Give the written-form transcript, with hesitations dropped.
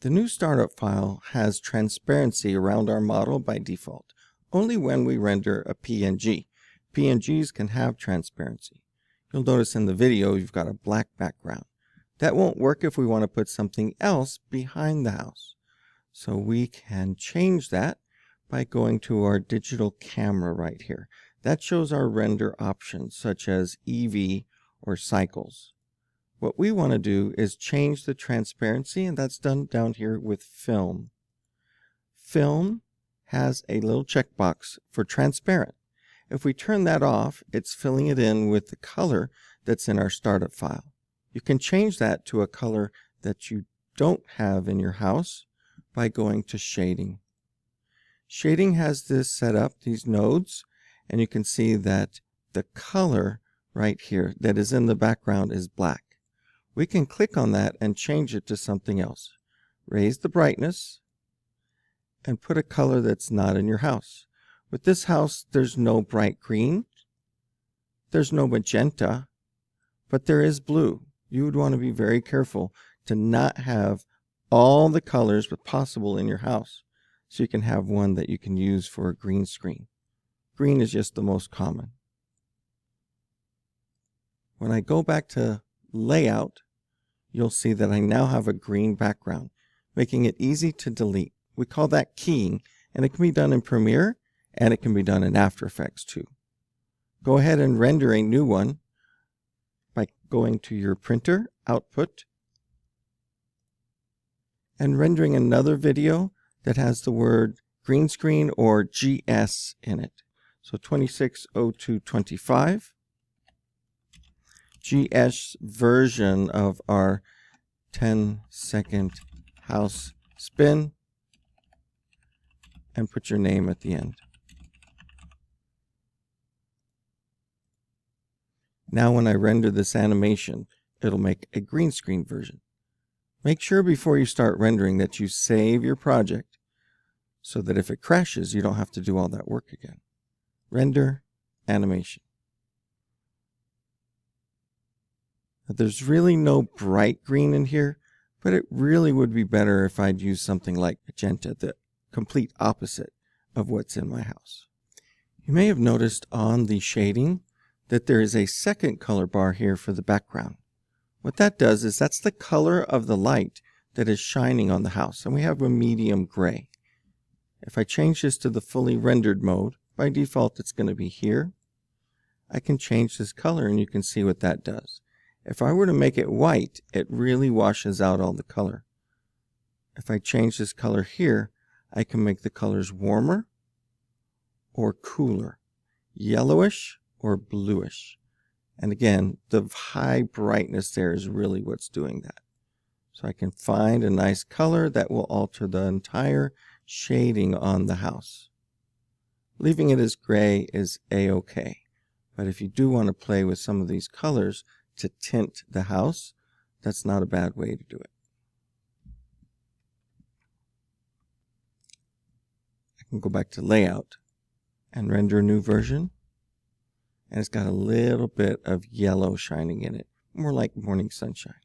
The new startup file has transparency around our model by default, only when we render a PNG. PNGs can have transparency. You'll notice in the video you've got a black background. That won't work if we want to put something else behind the house. So we can change that by going to our digital camera right here. That shows our render options such as EV or cycles. What we want to do is change the transparency, and that's done down here with film. Film has a little checkbox for transparent. If we turn that off, it's filling it in with the color that's in our startup file. You can change that to a color that you don't have in your house by going to shading. Shading has this set up, these nodes, and you can see that the color right here that is in the background is black. We can click on that and change it to something else. Raise the brightness and put a color that's not in your house. With this house, there's no bright green, there's no magenta, but there is blue. You would want to be very careful to not have all the colors possible in your house, so you can have one that you can use for a green screen. Green is just the most common. When I go back to layout, you'll see that I now have a green background, making it easy to delete. We call that keying, and it can be done in Premiere, and it can be done in After Effects too. Go ahead and render a new one by going to your printer, output, and rendering another video that has the word green screen or GS in it. So 260225. GS version of our 10-second house spin, and put your name at the end. Now when I render this animation, it'll make a green screen version. Make sure before you start rendering that you save your project so that if it crashes, you don't have to do all that work again. Render animation. There's really no bright green in here, but it really would be better if I'd use something like magenta, the complete opposite of what's in my house. You may have noticed on the shading that there is a second color bar here for the background. What that does is that's the color of the light that is shining on the house, and we have a medium gray. If I change this to the fully rendered mode, by default it's going to be here. I can change this color and you can see what that does. If I were to make it white, it really washes out all the color. If I change this color here, I can make the colors warmer or cooler, yellowish or bluish. And again, the high brightness there is really what's doing that. So I can find a nice color that will alter the entire shading on the house. Leaving it as gray is a-okay. But if you do want to play with some of these colors to tint the house, that's not a bad way to do it. I can go back to layout and render a new version, and it's got a little bit of yellow shining in it, more like morning sunshine.